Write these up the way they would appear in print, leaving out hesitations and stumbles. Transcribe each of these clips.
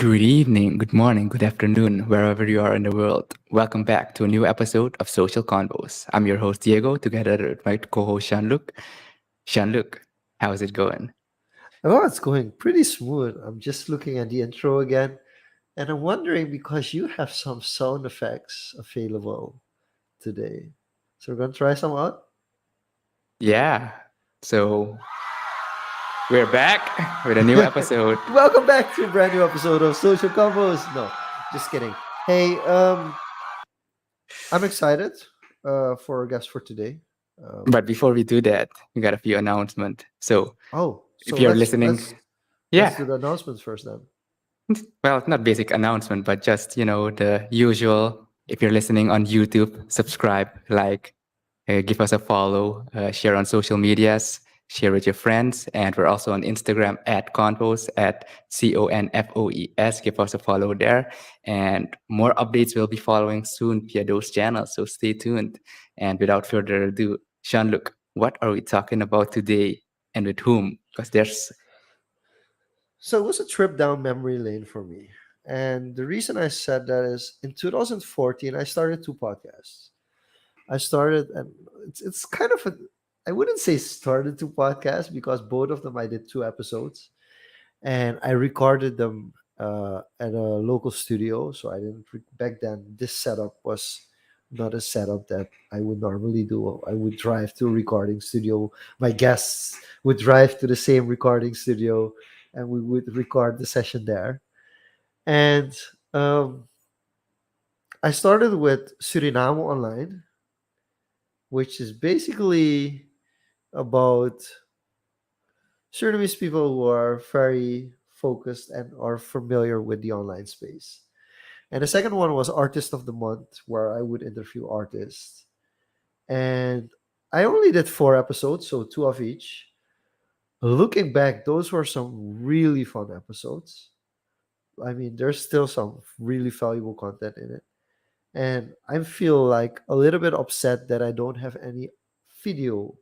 Good evening, good morning, good afternoon, wherever you are in the world. Welcome back to a new episode of Social Convos. I'm your host Diego, together with my co-host Jean-Luc. Jean-Luc, how's it going? Oh, it's going pretty smooth. I'm just looking at the intro again, and I'm wondering because you have some sound effects available today. So we're gonna try some out. Yeah, so we're back with a new episode. Welcome back to a brand new episode of Social Combos. No, just kidding. Hey, I'm excited for our guest for today. Um, But before we do that, we got a few announcements. So oh, if so you're let's listening, let's let's yeah, do the announcements first then. well, not basic announcement, but just, the usual. If you're listening on YouTube, subscribe, like, give us a follow, share on social medias, share with your friends. And we're also on Instagram at Confoes, at Confoes. Give us a follow there. And more updates will be following soon via those channels. So stay tuned. And without further ado, Jean-Luc, what are we talking about today and with whom? Because there's, So it was a trip down memory lane for me. And the reason I said that is in 2014, I started two podcasts. I started, and it's kind of a, I wouldn't say started two podcasts because both of them I did two episodes and I recorded them at a local studio. So I didn't, back then, this setup was not a setup that I would normally do. I would drive to a recording studio. My guests would drive to the same recording studio and we would record the session there. And um, I started with Suriname Online, which is basically about Surinamese people who are very focused and are familiar with the online space. And the second one was Artist of the Month, where I would interview artists. And I only did four episodes, so two of each. Looking back, those were some really fun episodes. I mean, there's still some really valuable content in it. And I feel like a little bit upset that I don't have any video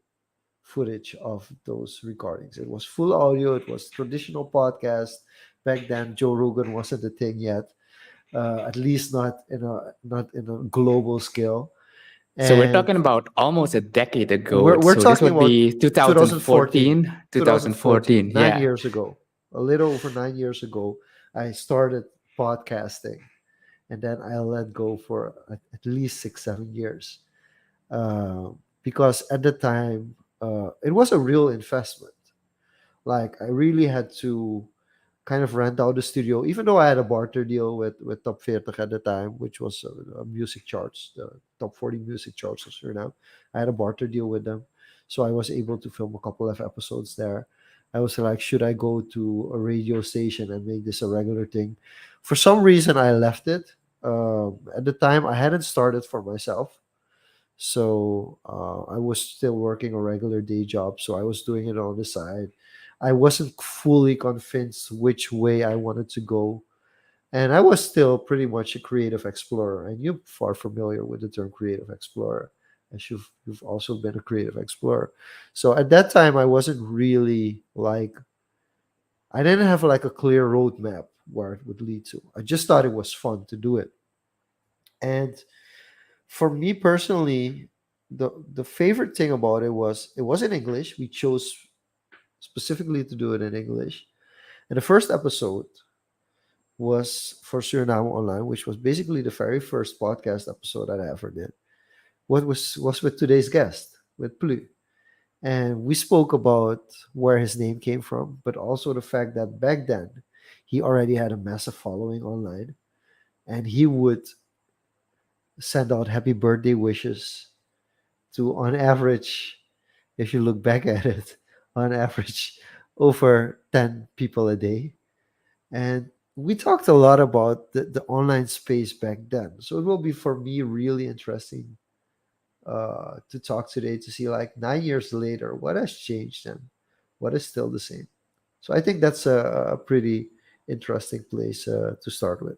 footage of those recordings. It was full audio. It was traditional podcast. Back then, Joe Rogan wasn't a thing yet, at least not in a global scale. so we're And talking about almost a decade ago. we're So this talking would about be 2014, 2014, 2014, 2014. nine Yeah. years ago, a little over 9 years ago. I started podcasting, and then I let go for at least 6 7 years because at the time it was a real investment. Like I really had to kind of rent out the studio, even though I had a barter deal with Top 40 at the time, which was music charts, the top 40 music charts of Suriname. I had a barter deal with them, so I was able to film a couple of episodes there. I was like, should I go to a radio station and make this a regular thing? For some reason, I left it. At the time, I hadn't started for myself. So I was still working a regular day job. So I was doing it on the side. I wasn't fully convinced which way I wanted to go. And I was still pretty much a creative explorer. And you're far familiar with the term creative explorer, as you've also been a creative explorer. So at that time, I wasn't really like, I didn't have like a clear roadmap where it would lead to. I just thought it was fun to do it. And for me personally, the favorite thing about it was in English. We chose specifically to do it in English. And the first episode was for Suriname Online, which was basically the very first podcast episode that I ever did. What was with today's guest, with Plu. And we spoke about where his name came from, but also the fact that back then he already had a massive following online and he would send out happy birthday wishes to, on average, if you look back at it, on average, over 10 people a day. And we talked a lot about the online space back then. So it will be for me really interesting to talk today to see, like, 9 years later, what has changed and what is still the same. So I think that's a pretty interesting place to start with.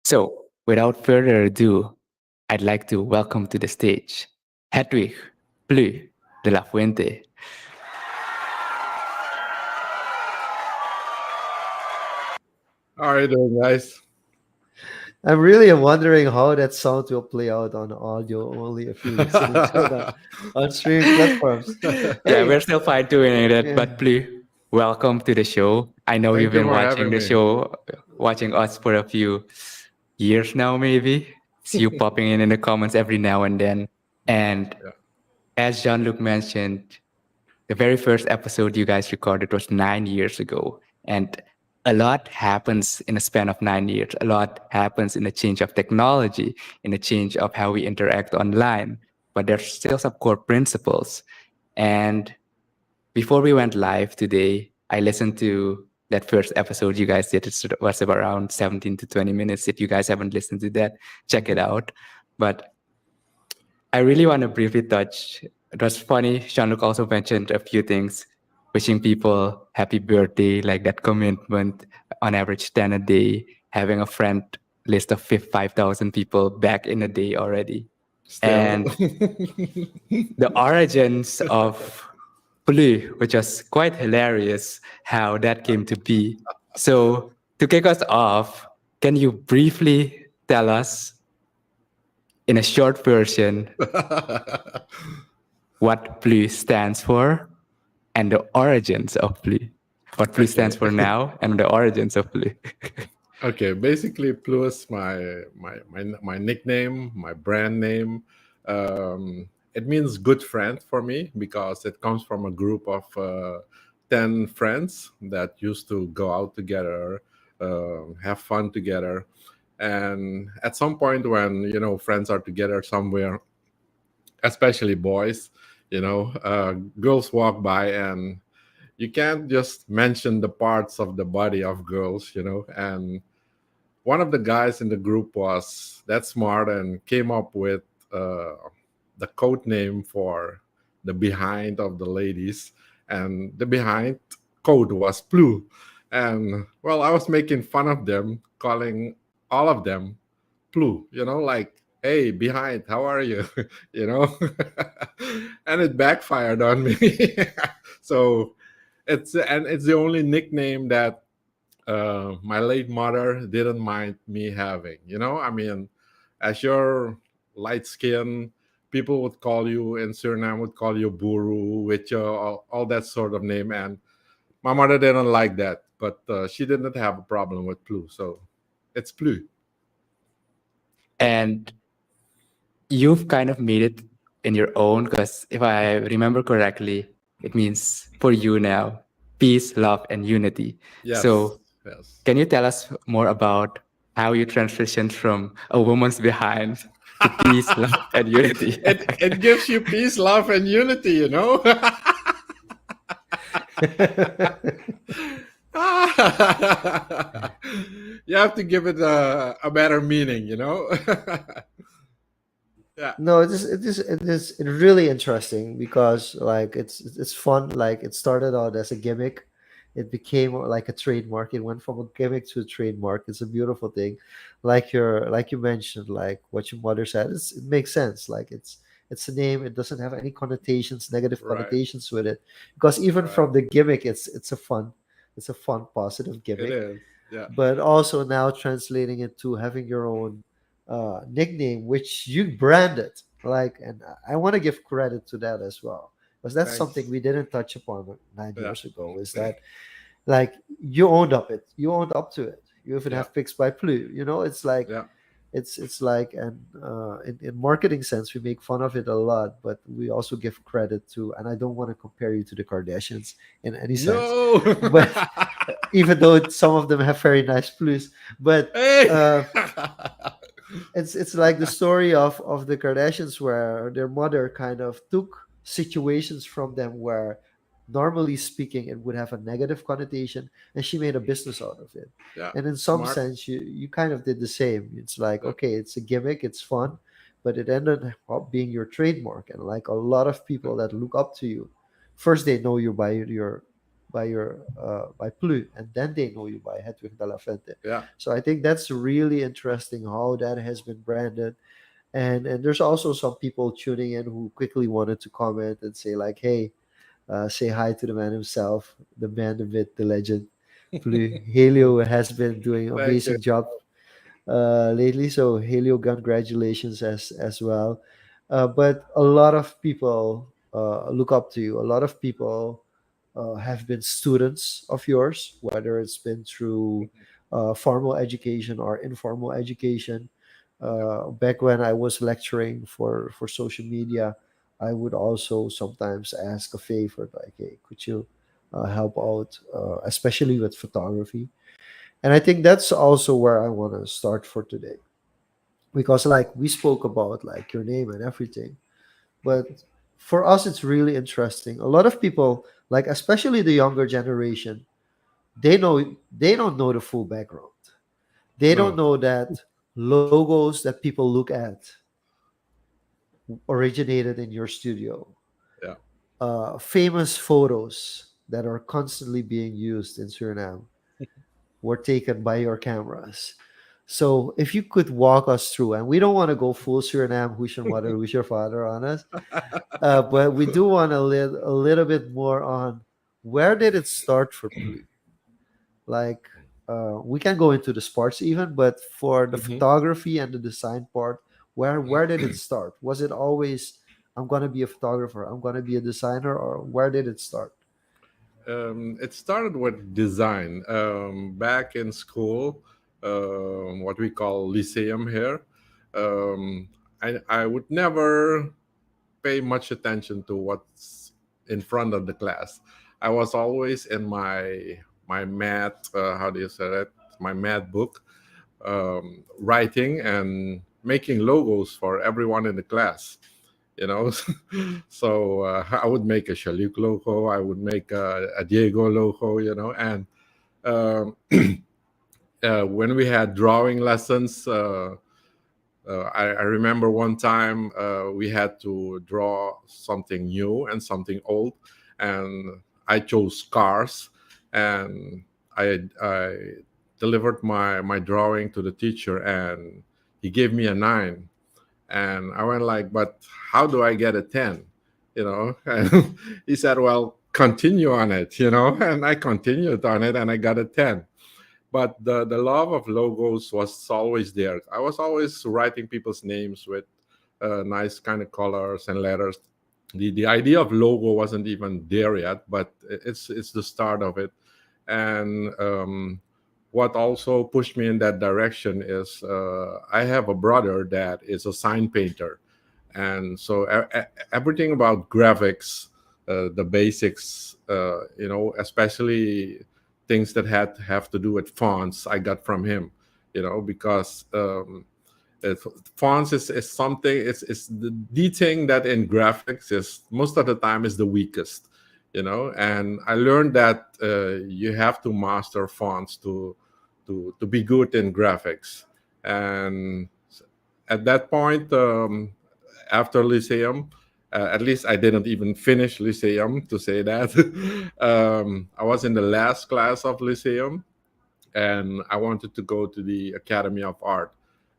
So without further ado, I'd like to welcome to the stage Hedwig Plu de la Fuente. How are you doing, guys? I'm really wondering how that sound will play out on audio only if you're listening to it on streaming platforms. Yeah, Hey, we're still fine doing it, yeah. but please welcome to the show. I know you've Thank you been for watching having the me. show, watching us for a few years now, maybe. See you popping in the comments every now and then. And Yeah, as Jean Luc mentioned, the very first episode you guys recorded was 9 years ago. And a lot happens in a span of 9 years. A lot happens in the change of technology, in the change of how we interact online. But there's still some core principles. And before we went live today, I listened to that first episode you guys did. It was around 17 to 20 minutes. If you guys haven't listened to that, check it Mhm. out. But I really want to briefly touch. It was funny. Jean-Luc also mentioned a few things, wishing people happy birthday, like that commitment, on average 10 a day, having a friend list of 5,000 people back in a day already. still. And the origins of PLU, which was quite hilarious how that came to be. So, to kick us off, can you briefly tell us in a short version what PLU stands for and the origins of PLU? What PLU stands Okay. for now and the origins of PLU. Okay, basically, plus my nickname, my brand name. It means good friend for me because it comes from a group of 10 friends that used to go out together, have fun together, and at some point when friends are together somewhere, especially boys, girls walk by and you can't just mention the parts of the body of girls, and one of the guys in the group was that smart and came up with uh, the code name for the behind of the ladies, and the behind code was blue. And well, I was making fun of them, calling all of them blue, like, hey, behind, how are you? you know and it backfired on me. So it's the only nickname that my late mother didn't mind me having. I mean, as your light skin, people would call you in Suriname would call you Buru, with all that sort of name, and my mother didn't like that, but she didn't have a problem with Plu, so it's Plu. And you've kind of made it in your own, because if I remember correctly, it means for you now peace, love, and unity. Yes, So, yes. can you tell us more about how you transitioned from a woman's behind to peace, love, and unity? It gives you peace, love, and unity. You have to give it a better meaning. Yeah, No, it is really interesting because like it's fun. Like it started out as a gimmick, it became like a trademark. It went from a gimmick to a trademark. It's a beautiful thing, like you mentioned, like what your mother said. It makes sense. Like it's a name. It doesn't have any connotations, negative right, connotations with it, because even right. from the gimmick, it's a fun, positive It gimmick. is. Yeah. But also now translating it to having your own nickname, which you branded. Like, and I want to give credit to that as well, because that's something Thanks. we didn't touch upon nine Yeah. years ago. Is that like you owned up to it. You even Yeah. have Picks by Plu. It's like Yeah. it's like, and in marketing sense we make fun of it a lot, but we also give credit to, and I don't want to compare you to the Kardashians in any sense, No. but even though some of them have very nice blues, but Hey. uh, it's like the story of the Kardashians, where their mother kind of took situations from them where normally speaking it would have a negative connotation, and she made a business out of it. Yeah. And in some Smart. sense you kind of did the same. It's like, Yeah. okay, it's a gimmick, it's fun, but it ended up being your trademark. And like a lot of Yeah. people that look up to you, first they know you by Plu, and then they know you by Hedwig de la Fuente. Yeah. So I think that's really interesting how that has been branded. And there's also some people tuning in who quickly wanted to comment and say like, hey, say hi to the man himself, the man, the myth, the legend. Helio has been doing Thank you. amazing job lately. So Helio, congratulations as well. But a lot of people look up to you. A lot of people have been students of yours, whether it's been through formal education or informal education. Back when I was lecturing for social media, I would also sometimes ask a favor, like, "Hey, could you help out, especially with photography?" And I think that's also where I want to start for today, because like we spoke about like your name and everything, but for us it's really interesting. A lot of people, like especially the younger generation, they don't know the full background. They don't No, know that logos that people look at originated in your studio. yeah. Famous photos that are constantly being used in Suriname were taken by your cameras. So if you could walk us through, and we don't want to go full Suriname, who's your mother, who's your father on us, but we do want a little bit more on where did it start for Plu? Like, we can go into the sports even, but for the Mhm. photography and the design part, where did it start? Was it always I'm gonna be a photographer, I'm gonna be a designer, or where did it start? It started with design. Back in school, what we call lyceum here, um, I would never pay much attention to what's in front of the class. I was always in my math, how do you say that? My math book, writing and making logos for everyone in the class. You know, so I would make a Shaluk logo, I would make a Diego logo, you know, and um, when we had drawing lessons. I remember one time we had to draw something new and something old, and I chose cars, and I delivered my drawing to the teacher, and he gave me a 9, and I went like, but how do I get a 10? You know, and he said, well, continue on it, you know, and I continued on it, and I got a 10. But the love of logos was always there. I was always writing people's names with nice kind of colors and letters. The idea of logo wasn't even there yet, but it's the start of it. And what also pushed me in that direction is I have a brother that is a sign painter, and so everything about graphics, the basics, you know, especially things that had have to do with fonts, I got from him, you know, because it, fonts is something. It's the thing that in graphics is most of the time is the weakest, you know. And I learned that you have to master fonts to be good in graphics. And at that point, after Lyceum, at least I didn't even finish Lyceum to say that. I was in the last class of Lyceum, and I wanted to go to the Academy of Art.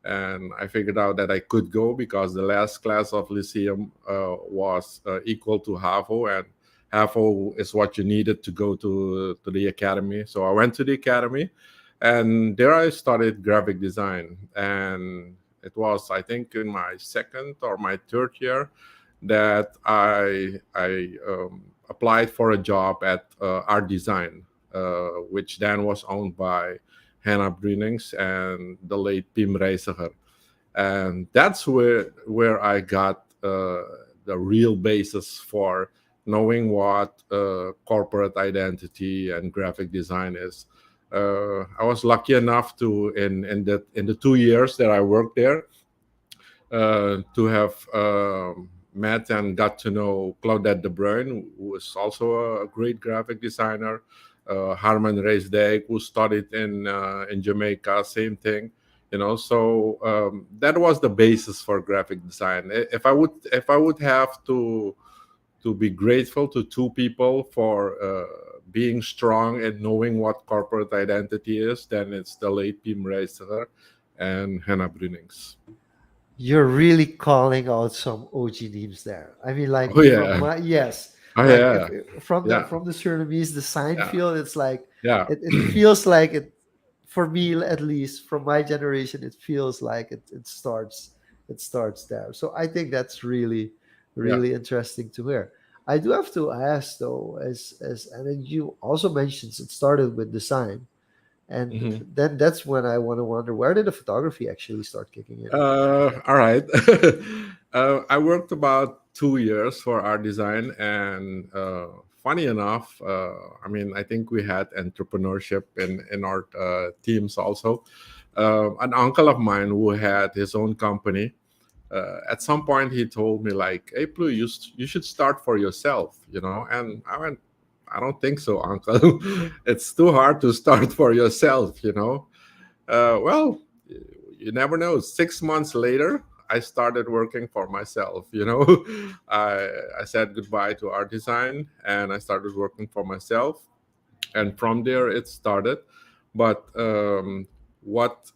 And I figured out that I could go because the last class of Lyceum was equal to HAVO, and HAVO is what you needed to go to the academy. So I went to the academy, and there I studied graphic design. And it was, I think, in my second or my third year that I applied for a job at Art Design, which then was owned by Hannah Brunings and the late Pim Reiziger. And that's where I got the real basis for knowing what corporate identity and graphic design is. I was lucky enough to in the 2 years that I worked there to have met and got to know Claudette De Bruyn, who is also a great graphic designer. Harman Reisdijk, who studied in Jamaica, same thing. You know, so that was the basis for graphic design. If I would have to be grateful to two people for being strong and knowing what corporate identity is, then it's the late Pim Reiziger and Hannah Brunings. You're really calling out some OG names there. I mean, like Oh from yeah. my yes, Oh Like if, yeah, yeah, from the Surinamese design yeah, field, it's like yeah, it feels like it, for me at least, from my generation, it feels like it starts there. So I think that's really yeah. really interesting to hear. I do have to ask though, as and then you also mentioned it started with design, and Mhm. then that's when I want to wonder, where did the photography actually start kicking in? All right. I worked about 2 years for art design, and funny enough, I mean, I think we had entrepreneurship in our teams also. An uncle of mine who had his own company. At some point, he told me like, "Hey, Blue, you should start for yourself," you know. And I went, "I don't think so, uncle. It's too hard to start for yourself, you know." Well, you never know. 6 months later, I started working for myself. You know, I said goodbye to art design and I started working for myself. And from there, it started. But what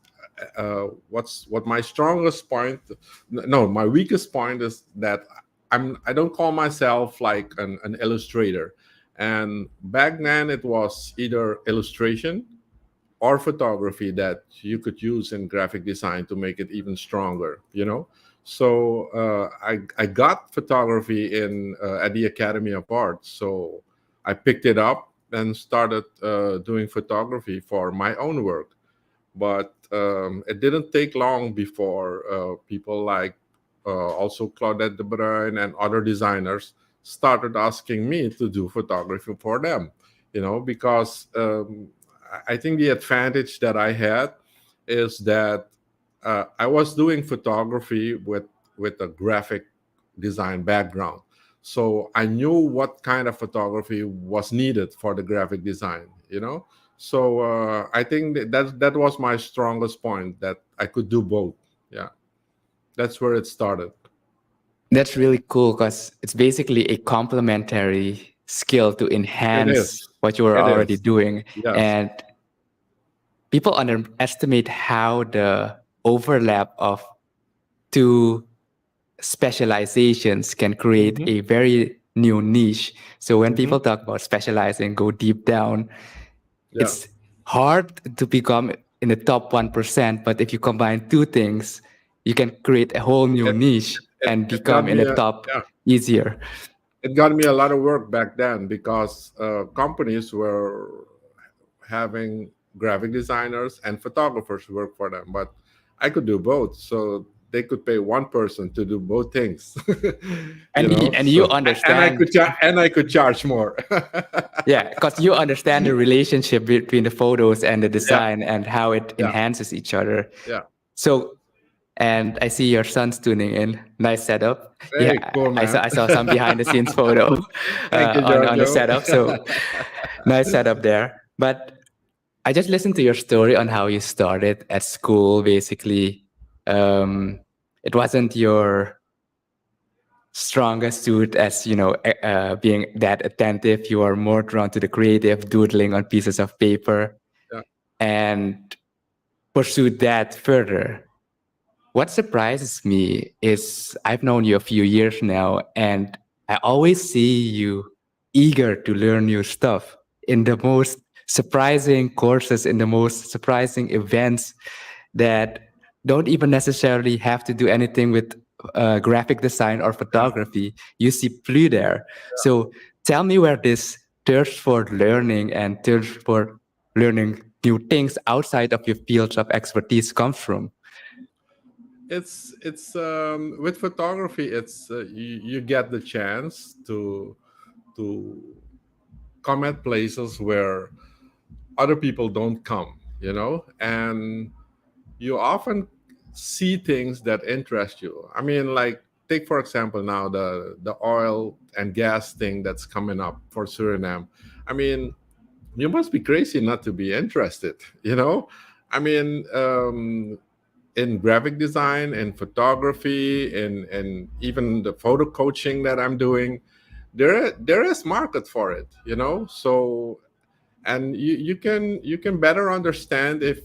what my strongest point? No, my weakest point is that I don't call myself like an illustrator. And back then, it was either illustration or photography that you could use in graphic design to make it even stronger, you know. So I got photography in at the Academy of Art, so I picked it up and started doing photography for my own work. But it didn't take long before people like also Claudette de Bruyn and other designers started asking me to do photography for them. You know, because I think the advantage that I had is that I was doing photography with a graphic design background. So I knew what kind of photography was needed for the graphic design, you know. So I think that was my strongest point, that I could do both. Yeah, that's where it started. That's really cool because it's basically a complementary skill to It enhance is. what you were It already is. doing. Yes. And people underestimate how the overlap of two specializations can create Hmm. a very new niche. So when Hmm. people talk about specializing, go deep down, Yeah. it's hard to become in the top 1%. But if you combine two things, you can create a whole new It, niche and it got become in me the a top yeah. easier. It got me a lot of work back then because companies were having graphic designers and photographers work for them, but I could do both, so they could pay one person to do both things. You know, And you so understand, and I could charge more. yeah, because you understand the relationship between the photos and the Yeah, design and how it yeah, enhances each other. yeah. So, and I see your son's tuning in. Nice setup. Yeah, Very cool, man. I saw some behind the scenes photo Thank you, on the Giorgio. setup. So nice setup there. But I just listened to your story on how you started at school. Basically, um, it wasn't your strongest suit as being that attentive. You are more drawn to the creative, doodling on pieces of paper, Yeah. and pursued that further. What surprises me is I've known you a few years now, and I always see you eager to learn new stuff in the most surprising courses, in the most surprising events that don't even necessarily have to do anything with graphic design or Yeah. photography. You see Plu there. So tell me where this thirst for learning and thirst for learning new things outside of your fields of expertise comes from. It's with photography. It's you get the chance to come at places where other people don't come. You know, and you often see things that interest you. I mean, like take for example now the oil and gas thing that's coming up for Suriname. I mean, you must be crazy not to be interested. You know, I mean, in graphic design and photography and even the photo coaching that I'm doing, there is market for it. You know, so and you can better understand if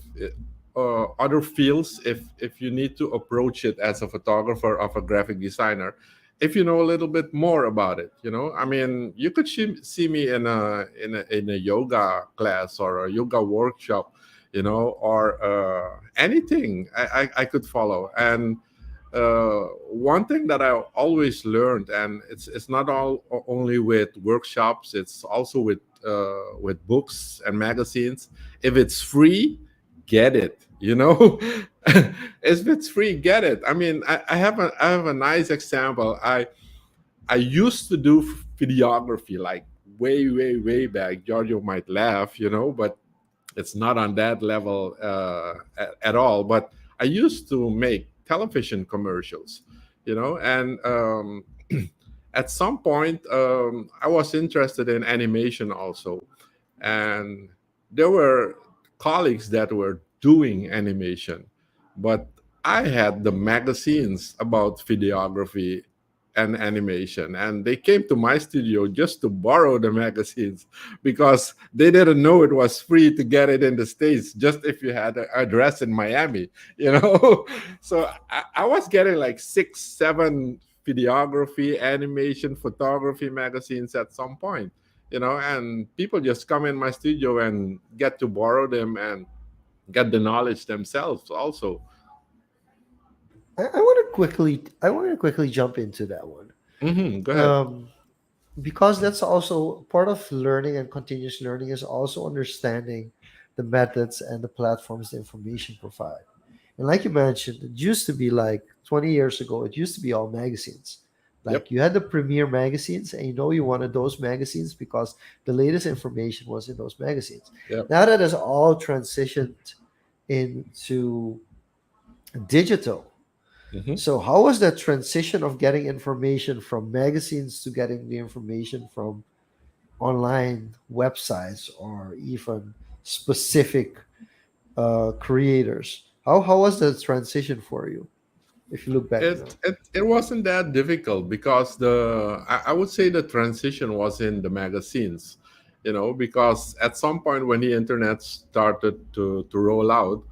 other fields if you need to approach it as a photographer of a graphic designer, if you know a little bit more about it, I mean, you could see me in a yoga class or a yoga workshop, or anything I could follow. And one thing that I always learned, and it's not all only with workshops, it's also with books and magazines. If it's free, get it. If it's free, get it. I mean, I have a nice example. I used to do videography like way back. Giorgio might laugh, but it's not on that level at all. But I used to make television commercials, and at some point I was interested in animation also, and there were colleagues that were doing animation, but I had the magazines about videography and animation, and they came to my studio just to borrow the magazines because they didn't know it was free to get it in the States, just if you had an address in Miami. So I was getting like 6 7 videography, animation, photography magazines at some point, and people just come in my studio and get to borrow them and get the knowledge themselves also. I want to quickly jump into that one. Go ahead. Um, because that's also part of learning, and continuous learning is also understanding the methods and the platforms the information provide. And like you mentioned, it used to be like 20 years ago, it used to be all magazines. Yep. Like you had the premier magazines, and you wanted those magazines because the latest information was in those magazines. Yep. Now that has all transitioned into digital. hmm So, how was that transition of getting information from magazines to getting the information from online websites or even specific creators? How was the transition for you if you look back now? it wasn't that difficult because I would say the transition was in the magazines, because at some point when the internet started to roll out,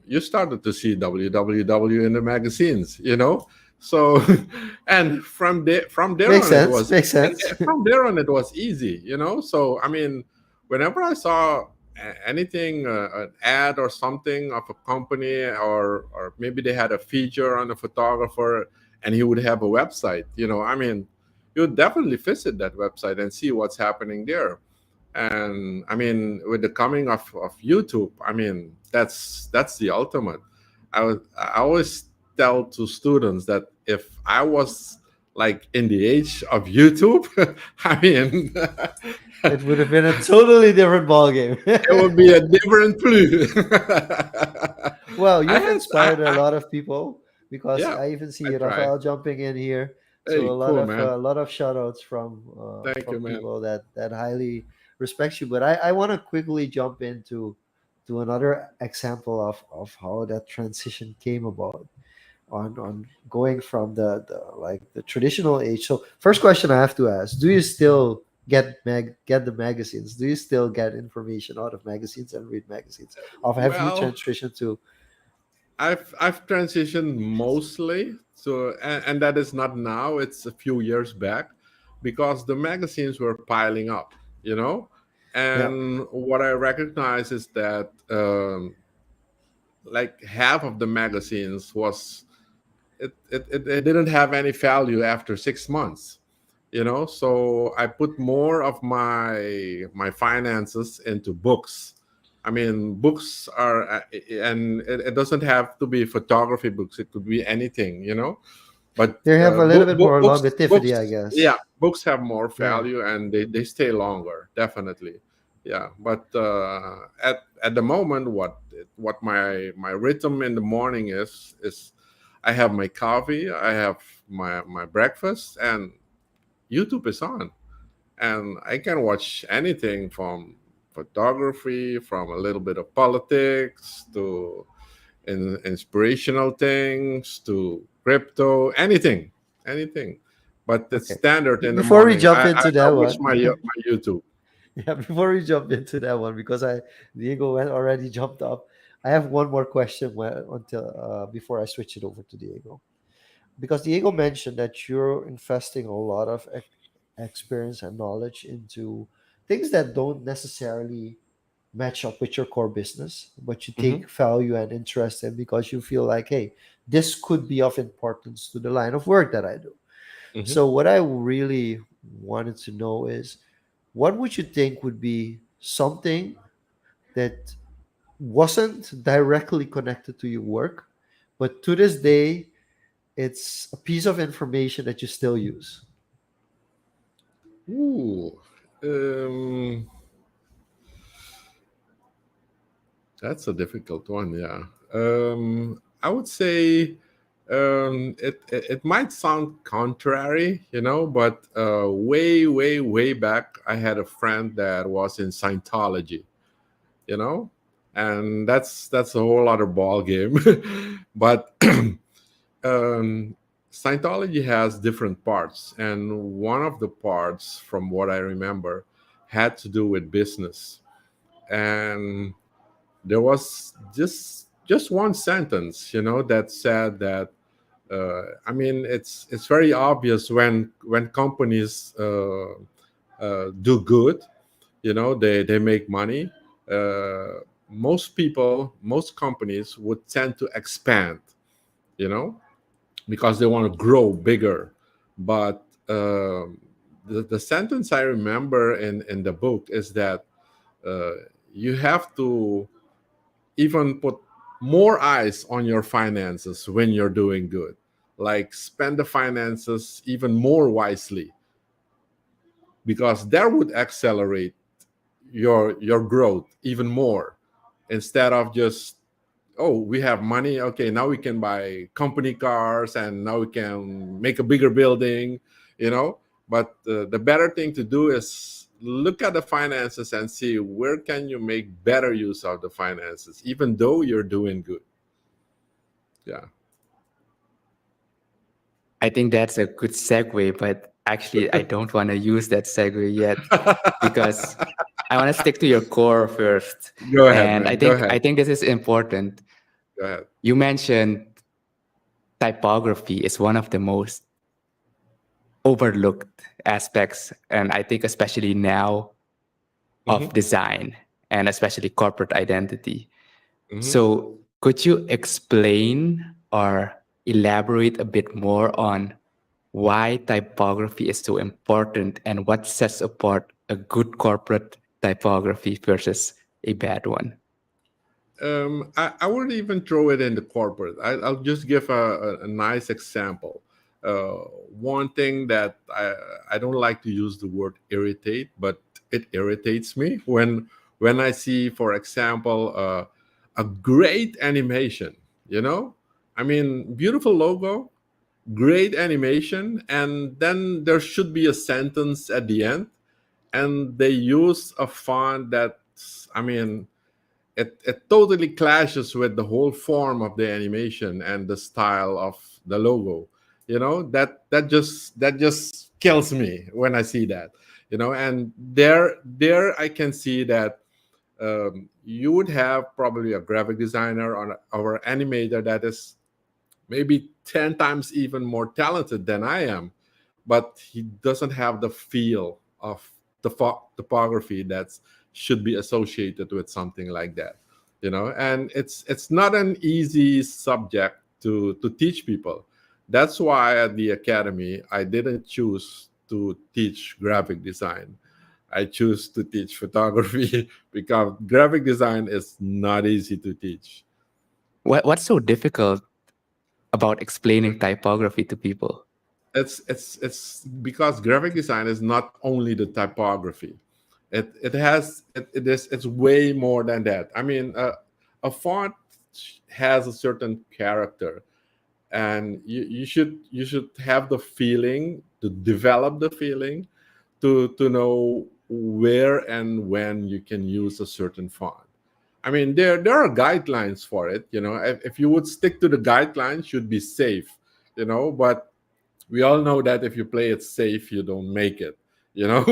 you started to see www in the magazines. So and from there Makes on it sense. was Makes and sense. from there on it was easy. So I mean, whenever I saw anything, an ad or something of a company, or maybe they had a feature on a photographer and he would have a website, I mean, you would definitely visit that website and see what's happening there. And I mean, with the coming of YouTube, I mean, that's the ultimate. I always tell to students that if I was like in the age of YouTube, I mean, It would have been a totally different ballgame. it would be a different clue. Well, I you've had, inspired a lot of people because yeah, I even I see try. Rafael jumping in here. So Hey, cool, man. a lot of shout outs Thank you, from man. people that highly respect you. But I want to quickly jump into to another example of how that transition came about on going from the like the traditional age. So first question I have to ask: do you still get the magazines? Do you still get information out of magazines and read magazines? Or have you Well, transitioned to? I've transitioned mostly to, and that is not now. It's a few years back, because the magazines were piling up, Yeah, and what I recognize is that like half of the magazines was it didn't have any value after 6 months. So I put more of my finances into books. I mean, books are and it doesn't have to be photography books, it could be anything. But they have a little bit more books, longevity, I yeah, guess. books have more Yeah. value and they stay longer, definitely. Yeah, but at the moment, what my rhythm in the morning is I have my coffee, I have my breakfast, and YouTube is on, and I can watch anything from photography, from a little bit of politics to inspirational things to crypto, anything. But it's Okay. standard in the Before we morning. jump I into that watch one, my YouTube. yeah, before we jump into that one, because I Diego went already jumped up. I have one more question until before I switch it over to Diego. because Diego mentioned that you're investing a lot of experience and knowledge into things that don't necessarily match up with your core business, but you Mm-hmm. take value and interest in because you feel like, hey, this could be of importance to the line of work that I do. Mm-hmm. So, what I really wanted to know is what would you think would be something that wasn't directly connected to your work, but to this day, it's a piece of information that you still use? Ooh, um, that's a difficult one. Yeah. I would say it might sound contrary, but way back, I had a friend that was in Scientology, you know, and that's a whole other ball game. But Scientology has different parts, and one of the parts, from what I remember, had to do with business. And there was just one sentence, that said that I mean, it's very obvious when companies do good, they make money. Most people, most companies would tend to expand, you know, because they want to grow bigger. But the sentence I remember in the book is that uh, you have to even put more eyes on your finances when you're doing good. Like, spend the finances even more wisely, because that would accelerate your growth even more, instead of just, oh, we have money, okay, now we can buy company cars and now we can make a bigger building, you know but the better thing to do is look at the finances and see where can you make better use of the finances, even though you're doing good. Yeah. I think that's a good segue, but actually, I don't want to use that segue yet because I want to stick to your core first. Go ahead, And I man, go think ahead, I think this is important. go ahead. You mentioned typography is one of the most overlooked aspects, and I think especially now, of Hmm. design and especially corporate identity. Hmm. So, could you explain or elaborate a bit more on why typography is so important and what sets apart a good corporate typography versus a bad one? I wouldn't even throw it in the corporate. I'll just give a nice example. One thing that I don't like to use the word irritate, but it irritates me when I see, for example, a great animation. I mean, beautiful logo, great animation, and then there should be a sentence at the end, and they use a font that, I mean, it totally clashes with the whole form of the animation and the style of the logo. That just kills me when I see that. And there I can see that you would have probably a graphic designer or animator that is maybe 10 times even more talented than I am, but he doesn't have the feel of the topography that should be associated with something like that. And it's not an easy subject to teach people. That's why at the academy I didn't choose to teach graphic design. I choose to teach photography because graphic design is not easy to teach. What's so difficult about explaining typography to people? It's because graphic design is not only the typography. It's way more than that. I mean, a font has a certain character, and you should have the feeling to develop the feeling to know where and when you can use a certain font. I mean, there are guidelines for it. If you would stick to the guidelines, you'd be safe. But we all know that if you play it safe, you don't make it. you know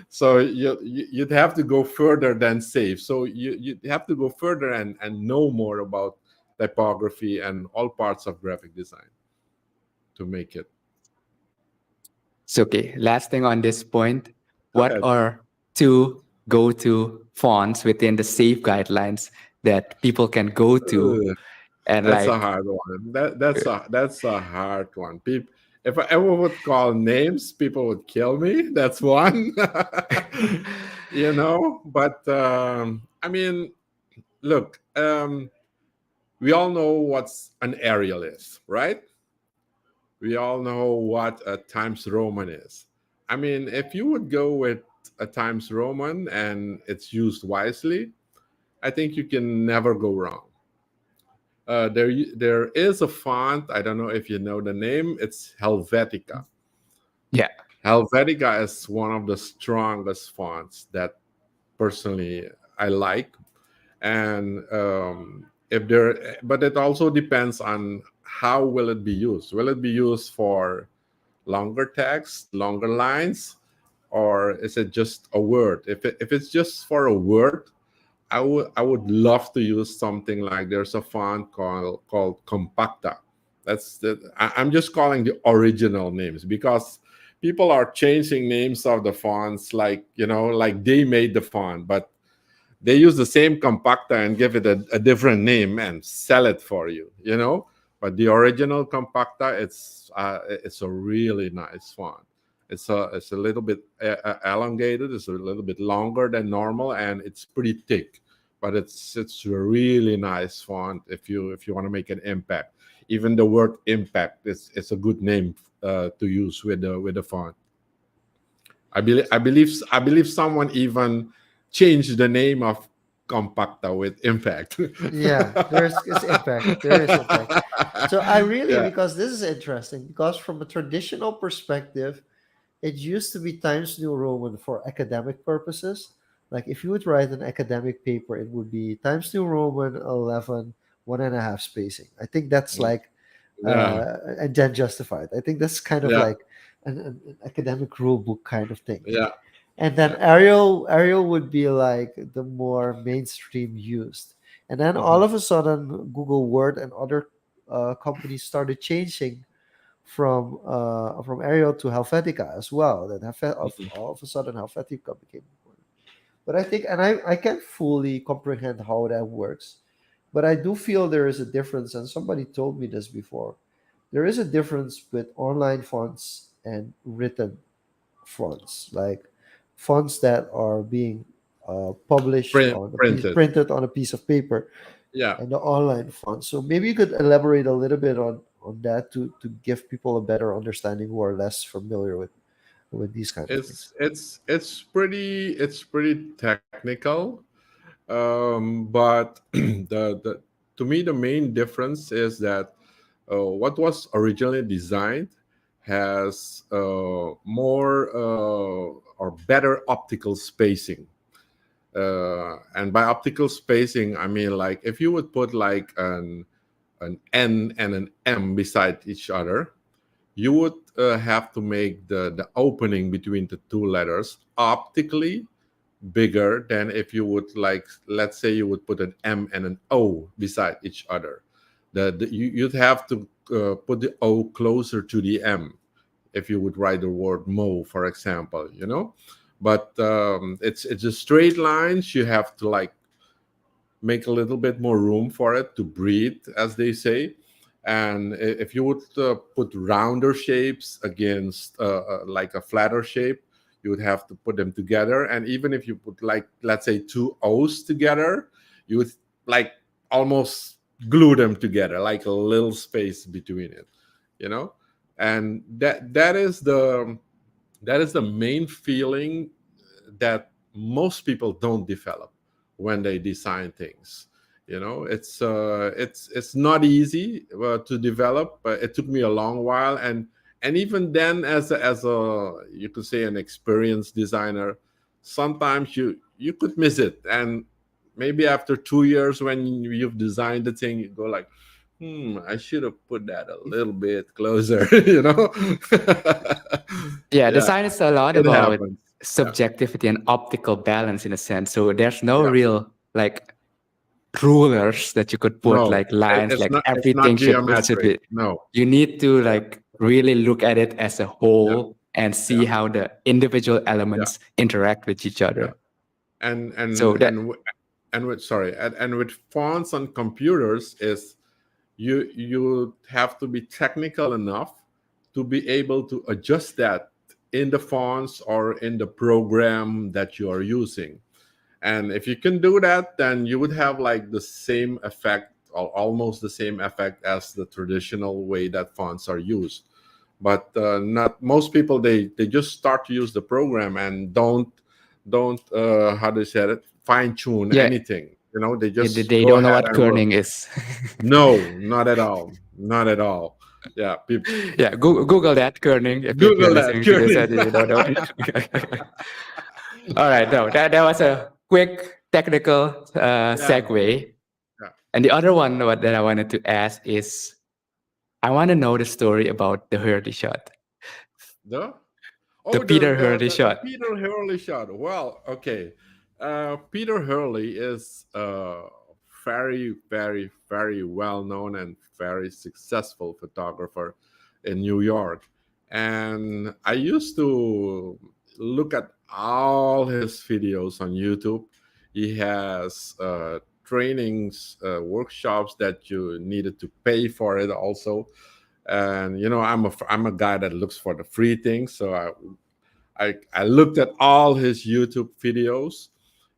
so you'd have to go further than safe. So you have to go further and know more about typography and all parts of graphic design. make it. So, okay, last thing on this point, Go what ahead. are two go-to fonts within the safe guidelines that people can go to Ugh, and that's a like, hard one. That's a hard one. People, if I ever would call names, people would kill me. That's one. But I mean, look, we all know what's an Arial is, right? We all know what a Times Roman is. I mean, if you would go with a Times Roman and it's used wisely, I think you can never go wrong. There is a font. I don't know if you know the name. It's Helvetica. yeah, Helvetica is one of the strongest fonts that personally I like, and if there, but it also depends on how will it be used. Will it be used for longer text, longer lines, or is it just a word? If it's just for a word, I would love to use something like there's a font called Compacta. I'm just calling the original names because people are changing names of the fonts like like they made the font, but they use the same compacta and give it a different name and sell it for you. But the original compacta, it's a really nice font. It's a little bit elongated. It's a little bit longer than normal, and it's pretty thick. But it's a really nice font if you want to make an impact. Even the word impact is it's a good name to use with the font. I believe someone even changed the name of Compacta with Impact. Yeah, it's impact. There is impact. So I really, Yeah. because this is interesting, because from a traditional perspective, it used to be Times New Roman for academic purposes. Like if you would write an academic paper, it would be Times New Roman 11, 1.5 spacing. I think that's like, Yeah. and then justified. I think that's kind of Yeah. like an academic rule book kind of thing. Yeah. And then Yeah. Arial would be like the more mainstream used. And then all Mhm. of a sudden, Google Word and other companies started changing from Arial to Helvetica as well. Then Mhm. all of a sudden Helvetica became important. But I think, and I can't fully comprehend how that works, but I do feel there is a difference. And somebody told me this before. There is a difference with online fonts and written fonts, like fonts that are being published on a piece, Printed. printed on a piece of paper, Yeah. and the online fonts. So maybe you could elaborate a little bit on that to give people a better understanding who are less familiar with these kind of things. It's pretty technical. But the to me the main difference is that what was originally designed has more or better optical spacing. And by optical spacing, I mean like if you would put like an N and an M beside each other, you would have to make the opening between the two letters optically bigger than if you would like, let's say you would put an M and an O beside each other. You'd have to put the O closer to the M if you would write the word mo, for example. But it's a straight lines. You have to like make a little bit more room for it to breathe, as they say. And if you would put rounder shapes against like a flatter shape, you would have to put them together. And even if you put like, let's say, two O's together, you would like almost glue them together, like a little space between it, you know. And that is the main feeling that most people don't develop when they design things. It's not easy to develop, but it took me a long while. And even then, as a you could say an experienced designer, sometimes you could miss it. And maybe after 2 years, when you've designed the thing, you go like, I should have put that a little bit closer. yeah, Yeah, design is a lot it about happens. Yeah, subjectivity and optical balance in a sense. So there's no yeah. real like rulers that you could put No, like lines, it's like not. It's not everything should geometric. be. No. You need to Yeah. like really look at it as a Yeah, whole and yeah, see how the individual yeah, elements interact with each yeah. other. And So that with sorry, and with fonts on computers is you have to be technical enough to be able to adjust that in the fonts or in the program that you are using. And if you can do that, then you would have like the same effect or almost the same effect as the traditional way that fonts are used. But not most people, they just start to use the program and don't how do you say it, fine tune yeah, anything. They just they go don't know ahead what and work. kerning is. No, not at all, not at all. Yeah, Yeah, Google that kerning if you're Google that, listening to this Kearney. and you don't know. All right, no, that was a quick technical Yeah, segue. yeah. And the other one that I wanted to ask is, I want to know the story about the Hurley shot, The the Oh, Peter Hurley the shot. Peter Hurley shot. Well, okay. Peter Hurley is a very, very, very well known and very successful photographer in New York. And I used to look at all his videos on YouTube. He has trainings, workshops that you needed to pay for it also. And I'm a guy that looks for the free things, so I looked at all his YouTube videos,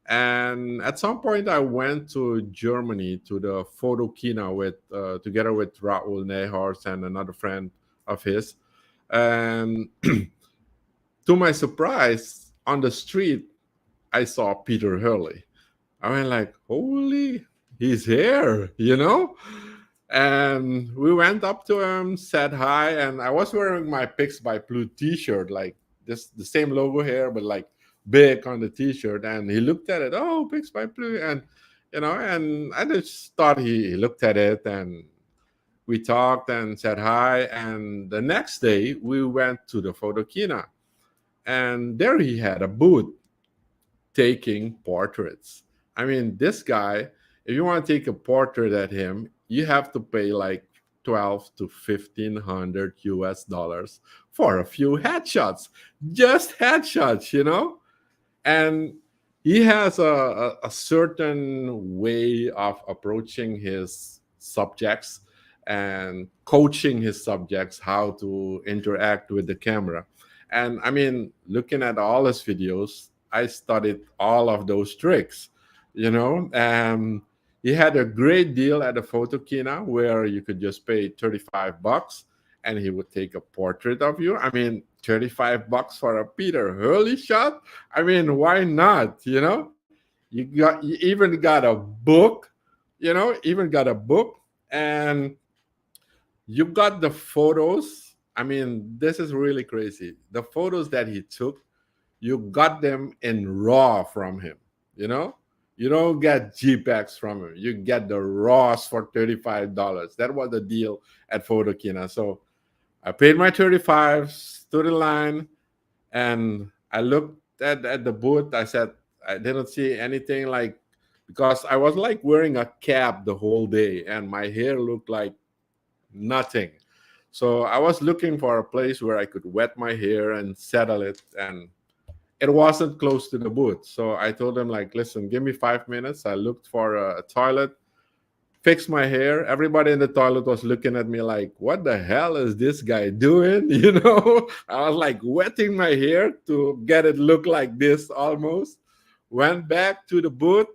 and at some point I went to Germany to the photo kina with together with Raoul Nehorst and another friend of his, and to my surprise, on the street I saw Peter Hurley. I went like, holy, he's here. And we went up to him, said hi, and I was wearing my Pix by Blue T-shirt, like this, the same logo here, but like big on the T-shirt. And he looked at it, oh, Pix by Blue, and I just thought he looked at it, and we talked and said hi. And the next day we went to the Photokina, and there he had a booth taking portraits. I mean, this guy, if you want to take a portrait at him, you have to pay like 12 to 1500 US dollars for a few headshots. Just headshots. And he has a certain way of approaching his subjects and coaching his subjects how to interact with the camera. And I mean, looking at all his videos, I studied all of those tricks. He had a great deal at the Photokina where you could just pay $35 and he would take a portrait of you. I mean, $35 for a Peter Hurley shot. I mean, why not? You even got a book. Even got a book, and you got the photos. I mean, this is really crazy. The photos that he took, you got them in raw from him. You know, you don't get JPEGs from him. You get the raws for $35. That was the deal at Photokina. So I paid my 35, stood in line, and I looked at the booth. I said, I didn't see anything like, because I was like wearing a cap the whole day and my hair looked like nothing. So I was looking for a place where I could wet my hair and settle it, and it wasn't close to the booth. So I told them like, listen, give me 5 minutes. I looked for a toilet, fixed my hair. Everybody in the toilet was looking at me like, what the hell is this guy doing? I was like wetting my hair to get it look like this almost. Went back to the booth.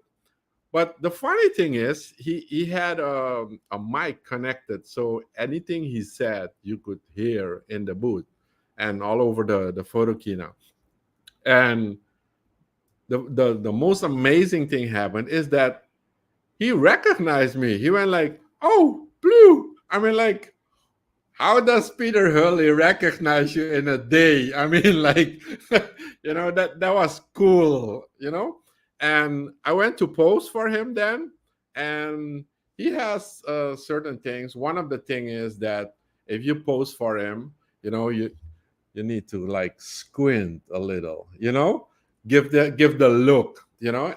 But the funny thing is, he had a mic connected. So anything he said, you could hear in the booth and all over the photo keynote. And the most amazing thing happened is that he recognized me. He went like, "Oh, Blue." I mean, like, how does Peter Hurley recognize you in a day? I mean, like, that was cool. And I went to pose for him then, and he has certain things. One of the thing is that if you pose for him, you need to like squint a little, give the look,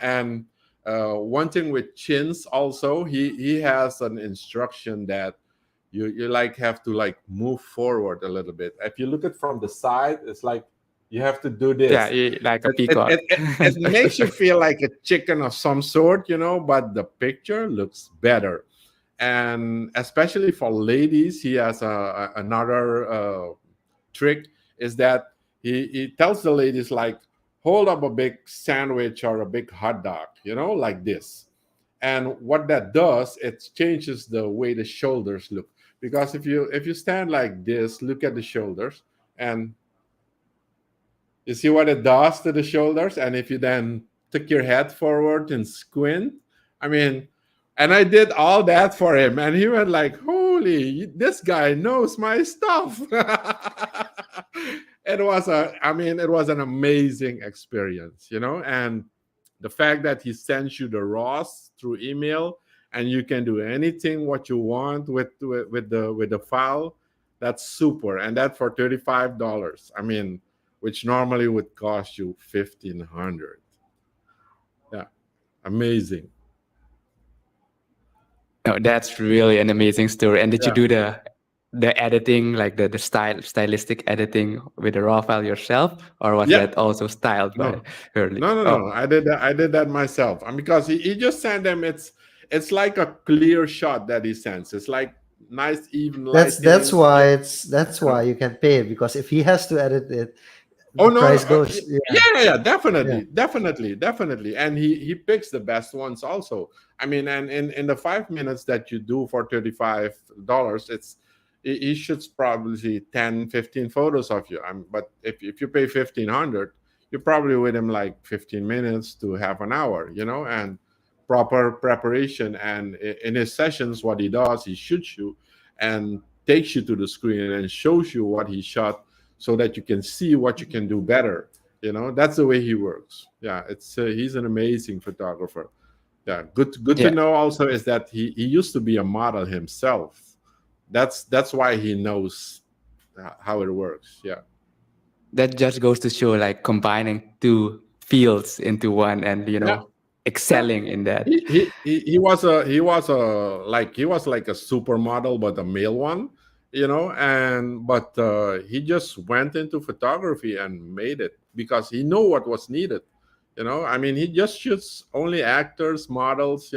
and one thing with chins also, he has an instruction that you like have to like move forward a little bit. If you look at from the side, it's like you have to do Yeah, this. like a It, peacock. it, it, it makes you feel like a chicken of some sort, but the picture looks better. And especially for ladies, he has another trick, is that he tells the ladies like, hold up a big sandwich or a big hot dog, like this. And what that does, it changes the way the shoulders look. Because if you stand like this, look at the shoulders, and you see what it does to the shoulders. And if you then took your head forward and squint, I mean, and I did all that for him, and he went like, "Holy, this guy knows my stuff." It was an amazing experience, and the fact that he sends you the raws through email, and you can do anything what you want with the file. That's super, and that for $35. Which normally would cost you 1,500. Yeah, amazing. No, that's really an amazing story. And did you Yeah. do the editing, like the stylistic editing with the raw file yourself, or was Yeah. that also styled by No. Hurley? No, no, Oh, no. I did that myself. And because he just sent them, it's like a clear shot that he sends. It's like nice even That's lighting. why that's Yeah. why you can pay it, because if he has to edit it, Oh the no, no, price goes. yeah, yeah, yeah, Yeah. definitely, definitely, definitely, and he picks the best ones also. And in the 5 minutes that you do for $35, he shoots probably 10, 15 photos of you. But if you pay 1,500, you're probably with him like 15 minutes to half an hour, and proper preparation. And in his sessions, what he does, he shoots you and takes you to the screen and shows you what he shot, so that you can see what you can do better. That's the way he works. Yeah, it's he's an amazing photographer. Yeah, good to yeah. know also is that he used to be a model himself. That's why he knows how it works. Yeah. That just goes to show like combining two fields into one and, Yeah. Yeah. excelling in that. He was like a supermodel, but a male one, and but he just went into photography and made it because he knew what was needed. He just shoots only actors, models.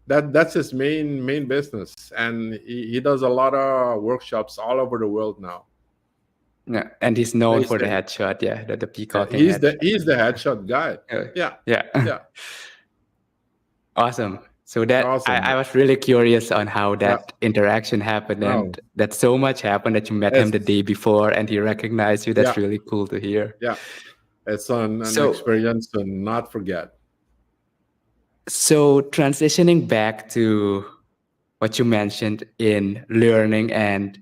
That's his main business, and he does a lot of workshops all over the world now. Yeah. And he's known for the Amazing. headshot. Yeah. The Yeah, peacocking he's the headshot. he's the headshot guy. Yeah. Yeah. Yeah. Awesome. So that Awesome. I was really curious on how Yeah. that interaction happened, No, and that so much happened that you met him the it's day before and he recognized you. yeah. That's really cool to hear. Yeah, it's an So experience to not forget. so transitioning back to what you mentioned in learning and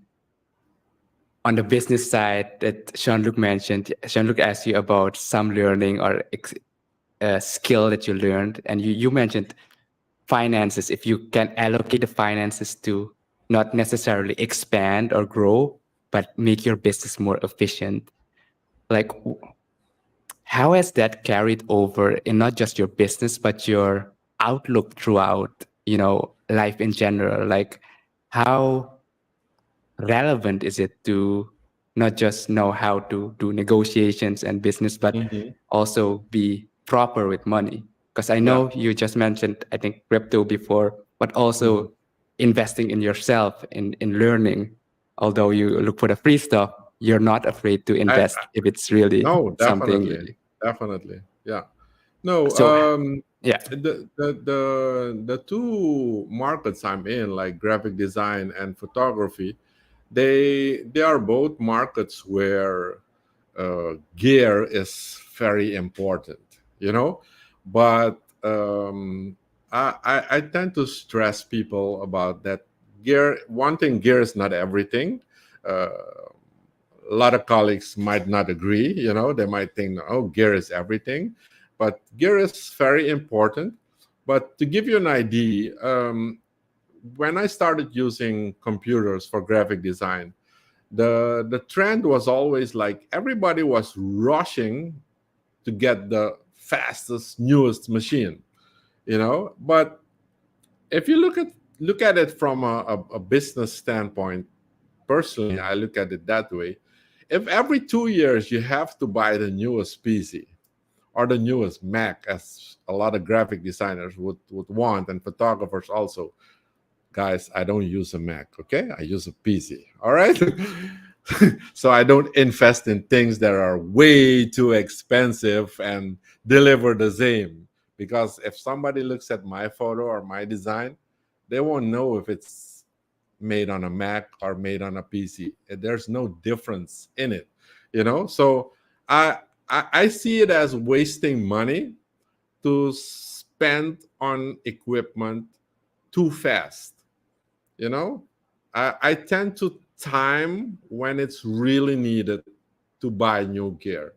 on the business side that Jean-Luc mentioned, Jean-Luc asked you about some learning or skill that you learned, and you mentioned finances. If you can allocate the finances to not necessarily expand or grow, but make your business more efficient, like how has that carried over in not just your business but your outlook throughout, life in general? Like how relevant is it to not just know how to do negotiations and business, but Hmm. also be proper with money? Because I Yeah. know you just mentioned, I think, crypto before, but Hmm. also investing in yourself, in learning. Although you look for the free stuff, you're not afraid to invest I if it's really No, something. definitely, definitely. Yeah. No. So, yeah, The two markets I'm in, like graphic design and photography, they are both markets where gear is very important. You know, but I tend to stress people about that. Gear. One thing, gear is not everything. Uh, a lot of colleagues might not agree. They might think, oh, gear is everything, but gear is very important. But to give you an idea, when I started using computers for graphic design, the trend was always like everybody was rushing to get the fastest, newest machine. But if you look at look at it from a business standpoint, personally, I look at it that way. If every 2 years you have to buy the newest PC or the newest Mac, as a lot of graphic designers would want, and photographers also, guys, I don't use a Mac, okay? I use a PC, all right? So I don't invest in things that are way too expensive and deliver the same. Because if somebody looks at my photo or my design, they won't know if it's made on a Mac or made on a PC. There's no difference in it, So I I see it as wasting money to spend on equipment too fast. You know, I tend to time when it's really needed to buy new gear.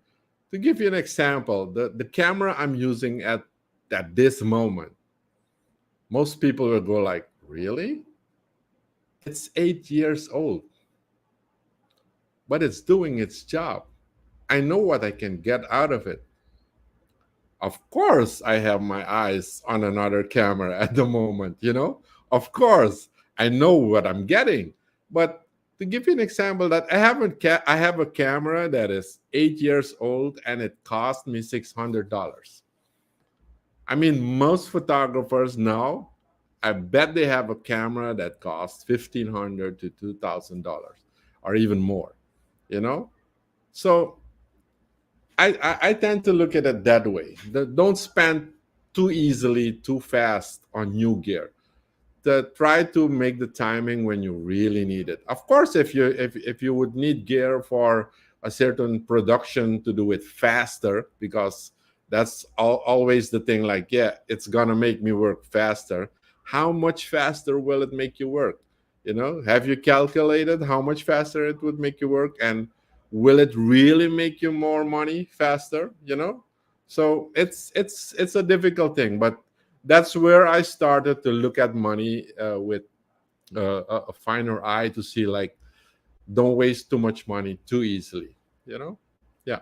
To give you an example, the camera I'm using at this moment, most people will go like, really? It's 8 years old, but it's doing its job. I know what I can get out of it. Of course, I have my eyes on another camera at the moment. Of course, I know what I'm getting. But to give you an example, that I have a camera that is 8 years old and it cost me $600. I mean, most photographers now, I bet they have a camera that costs $1,500 to $2,000 or even more. You know, so I tend to look at it that way. Don't spend too easily, too fast on new gear. Try to make the timing when you really need it. Of course, if you would need gear for a certain production to do it faster, because that's always the thing. Like, yeah, it's gonna make me work faster. How much faster will it make you work? Have you calculated how much faster it would make you work, and will it really make you more money faster? So it's a difficult thing, but that's where I started to look at money with a finer eye, to see, like, don't waste too much money too easily. Yeah.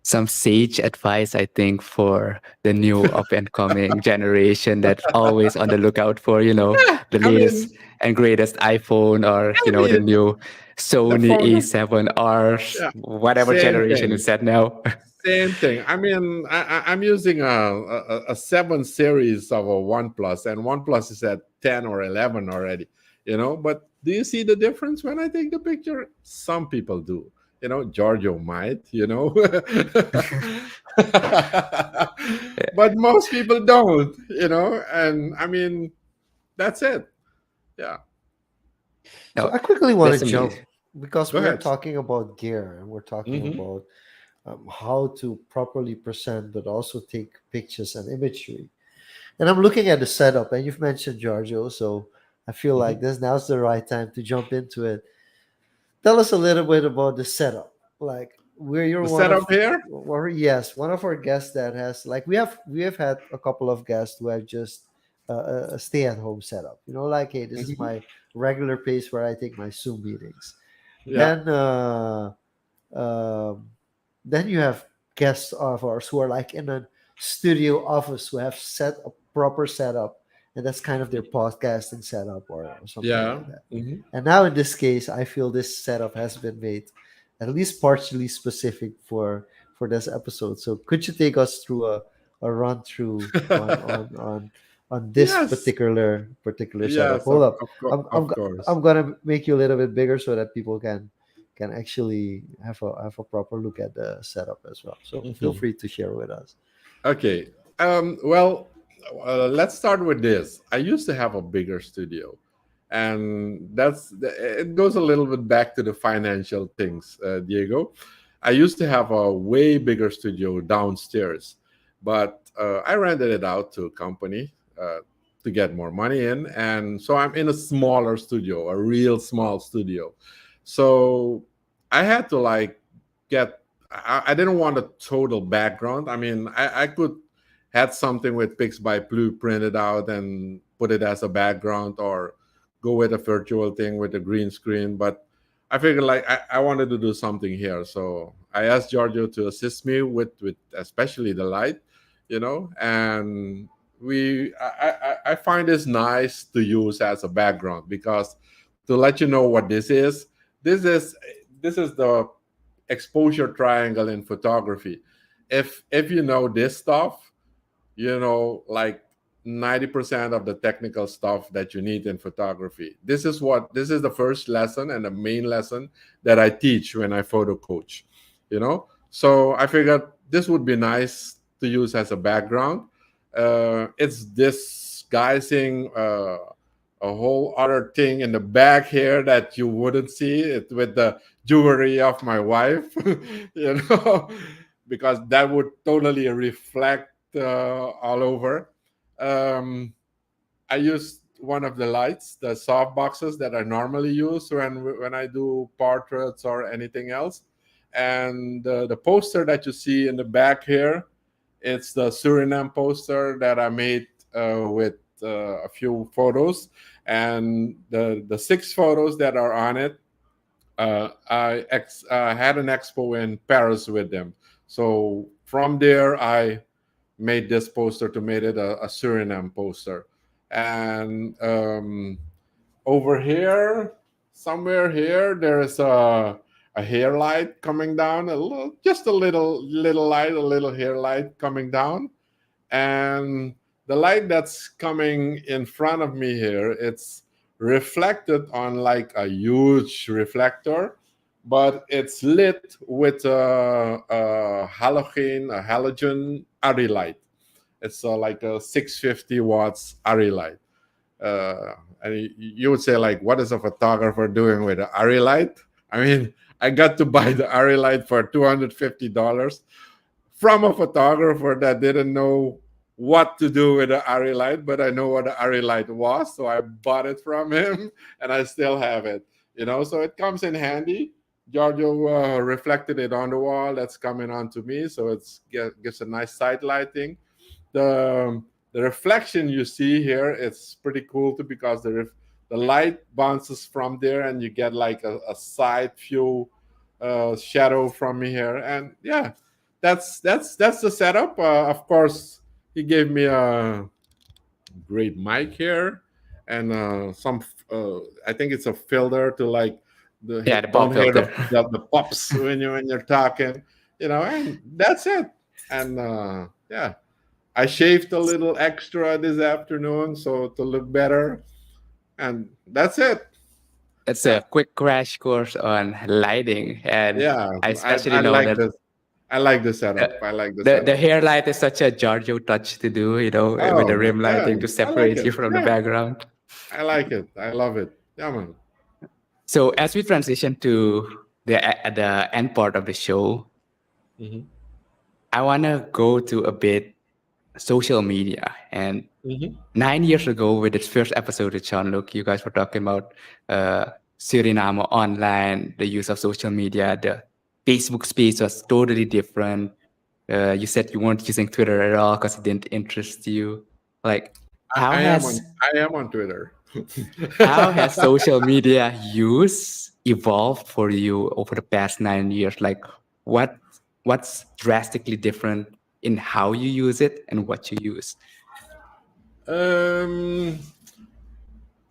Some sage advice, I think, for the new up and coming generation that's always on the lookout for, the I latest mean, and greatest iPhone, or, I the mean new the Sony phone. A7R, Yeah, whatever same generation is thing. set now. Same thing. I mean, I'm using a 7 series of a OnePlus, and OnePlus is at 10 or 11 already. But do you see the difference when I take the picture? Some people do. Giorgio might. But most people don't. And I mean, that's it. Yeah. So No, I quickly want to that's jump amazing. because Go we're ahead. talking about gear and we're talking Hmm. about how to properly present, but also take pictures and imagery. And I'm looking at the setup, and you've mentioned Giorgio, so I feel Hmm. like this now's the right time to jump into it. Tell us a little bit about the setup. Like, where you're The one of, setup here. or yes, one of our guests that has, like, we have had a couple of guests who have just a stay at home setup. Like, hey, this is Hmm. my regular place where I take my Zoom meetings. Yeah. Then um, then you have guests of ours who are like in a studio office who have set a proper setup, and that's kind of their podcasting setup, or something Yeah. like that. Hmm. And now in this case, I feel this setup has been made at least partially specific for this episode. So could you take us through a run through on this Yes. particular setup? Yes. Hold up. Of course. I'm gonna make you a little bit bigger so that people can actually have a proper look at the setup as well. So feel Mhm. free to share with us. Okay. Well, let's start with this. I used to have a bigger studio, and it goes a little bit back to the financial things, Diego. I used to have a way bigger studio downstairs, but I rented it out to a company to get more money in, and so I'm in a smaller studio, a real small studio. So I had to, like, get. I didn't want a total background. I mean, I could had something with Pix by Blue printed out and put it as a background, or go with a virtual thing with a green screen. But I figured, like, I wanted to do something here. So I asked Giorgio to assist me with especially the light, and I find this nice to use as a background because to let you know what this is this is the exposure triangle in photography. If you know this stuff, you know, like 90% of the technical stuff that you need in photography. This is the first lesson and the main lesson that I teach when I photo coach, you know. So I figured this would be nice to use as a background. It's disguising a whole other thing in the back here that you wouldn't see it with the jewelry of my wife, you know, because that would totally reflect all over. Um, I used one of the lights, the soft boxes that I normally use when I do portraits or anything else. And the poster that you see in the back here, it's the Suriname poster that I made with a few photos, and the six photos that are on it. Had an expo in Paris with them. So from there, I made this poster to make it a Suriname poster. And over here, somewhere here, there's a hair light coming down, just a little light, a little hair light coming down. And the light that's coming in front of me here, it's reflected on like a huge reflector, but it's lit with a halogen ARRI light. It's like a 650 watts ARRI light. And you would say, like, what is a photographer doing with an ARRI light? I mean, I got to buy the ARRI light for $250 from a photographer that didn't know what to do with the ARRI light, but I know what the ARRI light was, so I bought it from him, and I still have it. You know, so it comes in handy. Giorgio reflected it on the wall. That's coming onto me, so gives a nice side lighting. The reflection you see here, it's pretty cool too, because the light bounces from there, and you get like a side view shadow from here. And yeah, that's the setup. Of course, he gave me a great mic here, and I think it's a filter to like Yeah, the don't pop hear filter. the pops when you're talking, you know. And that's it. And yeah, I shaved a little extra this afternoon so to look better, and that's it. It's Yeah, a quick crash course on lighting, and yeah. I especially I know like that this. I like the the, setup. I like the the setup. hair light is such a Giorgio touch to do, with the Oh rim yeah, lighting to I like separate it. you from the Yeah, background. I like it. I love it. Yeah, man. So as we transition to the end part of the show, Hmm. I want to go to a bit social media. And Hmm. 9 years ago, with its first episode with Sean Luke, you guys were talking about Suriname online, the use of social media. The Facebook space was totally different. You said you weren't using Twitter at all because it didn't interest you. Like, how has I am on Twitter. how has social media use evolved for you over the past 9 years? Like, what what's drastically different in how you use it and what you use? um,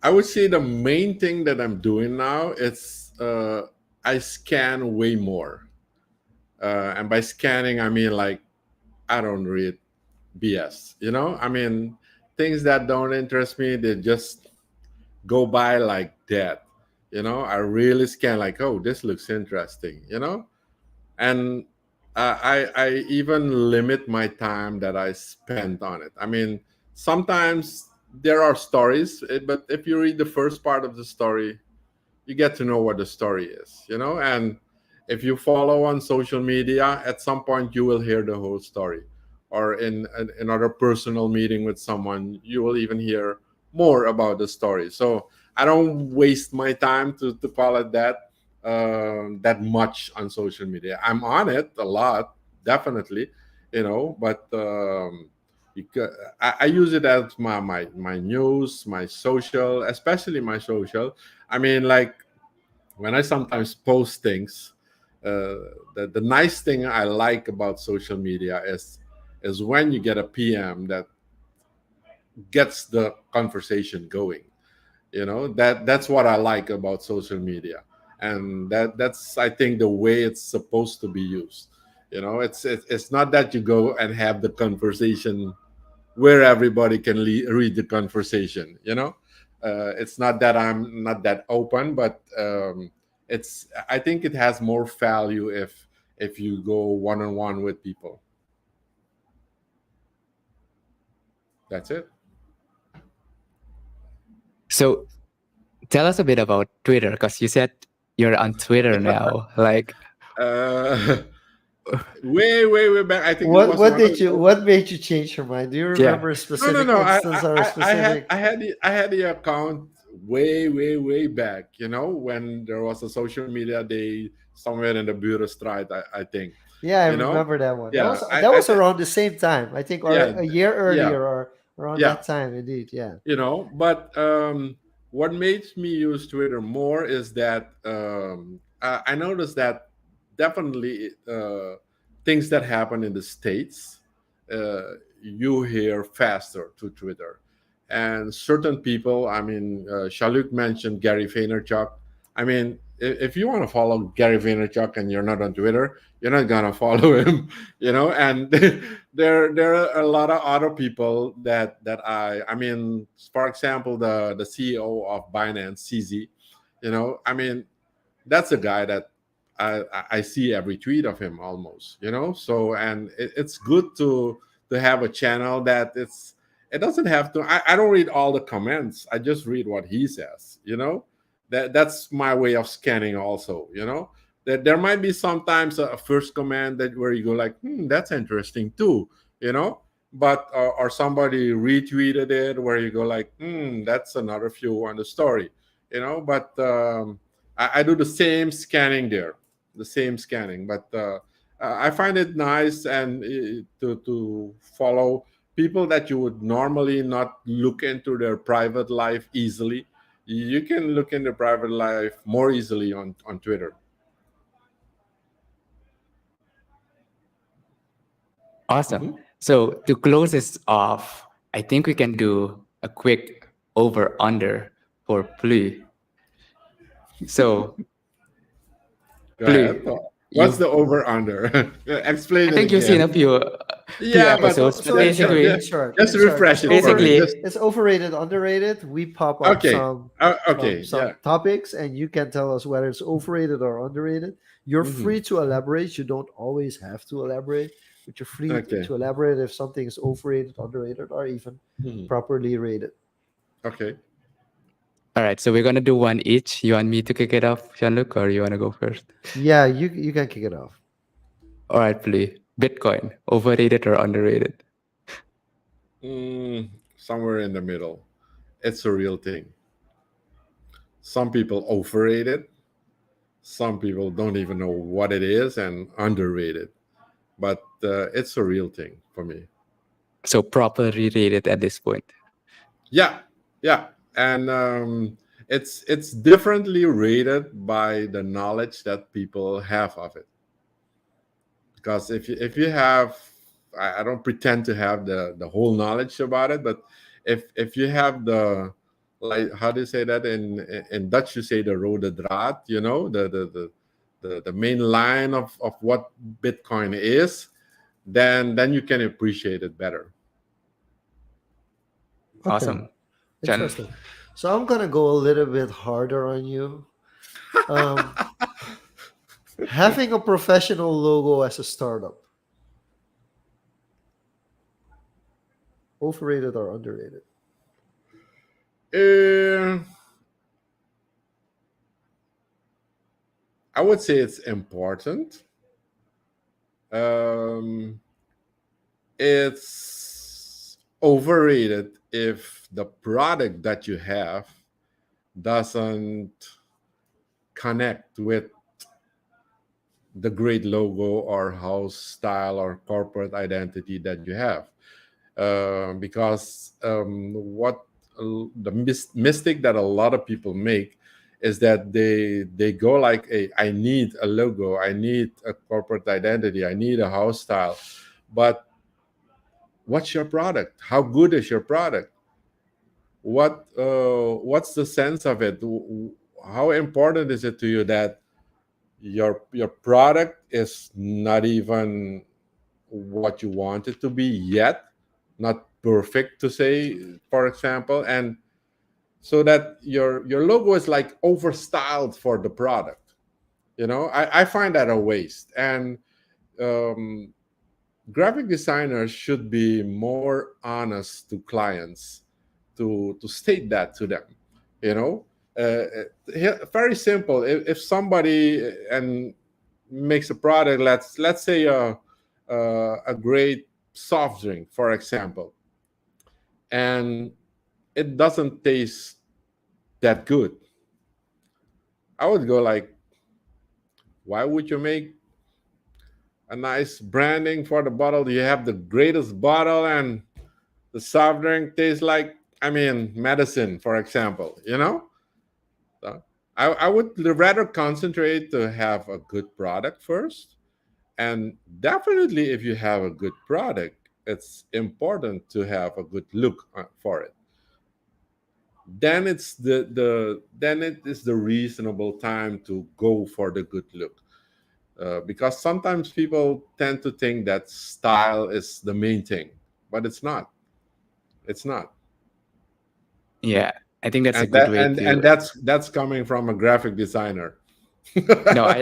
I would say the main thing that I'm doing now is I scan way more, and by scanning I mean like I don't read BS. You know, I mean things that don't interest me, they just go by like that. You know, I really scan like, oh, this looks interesting. You know, and I even limit my time that I spend on it. I mean, sometimes there are stories, but if you read the first part of the story, you get to know what the story is, you know. And if you follow on social media, at some point you will hear the whole story, or in another personal meeting with someone, you will even hear more about the story. So I don't waste my time to call it that that much on social media. I'm on it a lot, definitely, you know, but because I use it as my news, my social, especially my social. I mean, like when I sometimes post things, the nice thing I like about social media is when you get a PM that gets the conversation going. That's what I like about social media, and that's, I think, the way it's supposed to be used. It's not that you go and have the conversation where everybody can read the conversation. It's not that I'm not that open, but it's I think it has more value if you go one-on-one with people. That's it. So tell us a bit about Twitter, because you said you're on Twitter now. Like, uh way back, I think it was What one of did you? the. What made you change your mind? Do you yeah. remember a No, no, specific no. instance or a specific? I had the account way back. When there was a social media day somewhere in the Bureau Stride, I think. Yeah, I You know, remember that one. yeah. That was around the same time, I think, or Yeah, a year yeah, earlier, or around yeah. that time, indeed. Yeah. But what makes me use Twitter more is that I noticed that definitely things that happen in the States, you hear faster to Twitter. And certain people, I mean, Shaluk mentioned Gary Vaynerchuk. I mean, if you want to follow Gary Vaynerchuk and you're not on Twitter, you're not gonna follow him. And there are a lot of other people that I mean, for example, the CEO of Binance, CZ. I mean, that's a guy that I see every tweet of him almost. So, and it's good to have a channel that it doesn't have to. I don't read all the comments. I just read what he says. That's my way of scanning also. That there might be sometimes a first comment that where you go like, that's interesting too. you know but or somebody retweeted it where you go like, that's another view on the story. But I do the same scanning there, the same scanning. But I find it nice and to follow people that you would normally not look into their private life easily. You can look into private life more easily on Twitter. Awesome. Mhm. So to close this off, I think we can do a quick over under for Plu. So Go Plu, ahead. What's you the over under? I Explain it think you've seen a again. few Yeah, but So, episodes, but so in short, basically just it's refresh it for me. Just basically it's overrated, underrated. We pop up okay. some Okay. Yeah. topics, and you can tell us whether it's overrated or underrated. You're Hmm. free to elaborate. You don't always have to elaborate, but you're free Okay. to elaborate if something is overrated, underrated, or even Hmm. properly rated. Okay. all right, so we're gonna do one each. You want me to kick it off, Jean-Luc, or you wanna go first? Yeah, you can kick it off. All right, Plu. Bitcoin, overrated or underrated? Somewhere in the middle. It's a real thing. Some people overrate it. Some people don't even know what it is and underrate it. But it's a real thing for me. So properly rated at this point. Yeah, yeah, and it's differently rated by the knowledge that people have of it. Because if you have, I don't pretend to have the whole knowledge about it, but if you have the, like, how do you say that in Dutch? You say the rode draad, the main line of what Bitcoin is, then you can appreciate it better. Okay, Awesome. Jean, interesting. So I'm gonna go a little bit harder on you. Um, Having a professional logo as a startup, overrated or underrated? Uh, I would say it's important. Um, it's overrated if the product that you have doesn't connect with the great logo or house style or corporate identity that you have. Because what the mistake that a lot of people make is that they go like, I need a logo, I need a corporate identity, I need a house style. But what's your product? How good is your product? what's the sense of it? How important is it to you that your product is not even what you want it to be yet, not perfect to say, for example, and so that your logo is like overstyled for the product. I find that a waste. And um, graphic designers should be more honest to clients, to state that to them. You know, very simple. If somebody and makes a product, let's say a great soft drink, for example, and it doesn't taste that good, I would go like, why would you make a nice branding for the bottle? You have the greatest bottle, and the soft drink tastes like, I mean, medicine, for example. So I would rather concentrate to have a good product first. And definitely, if you have a good product, it's important to have a good look for it. Then it is the reasonable time to go for the good look. Because sometimes people tend to think that style is the main thing, but it's not. It's not. Yeah, I think that's a And good that way and to. that's coming from a graphic designer. No,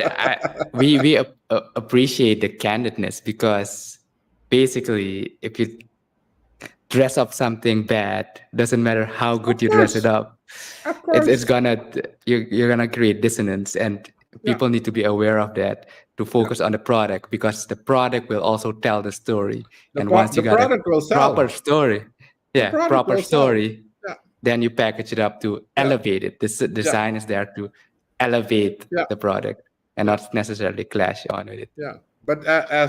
we appreciate the candidness, because basically, if you dress up something bad, doesn't matter how good Of you dress it course, up, of it's course. gonna you're gonna create dissonance, and Yeah, people need to be aware of that, to yeah. focus on the product, because the product will also tell the story. The And once the you got a product will proper sell. story, The yeah, product proper will sell. story, Yeah, then you package it up to yeah, elevate it. This yeah, design is there to elevate yeah, the product and yeah. not necessarily clash on with it. Yeah, but I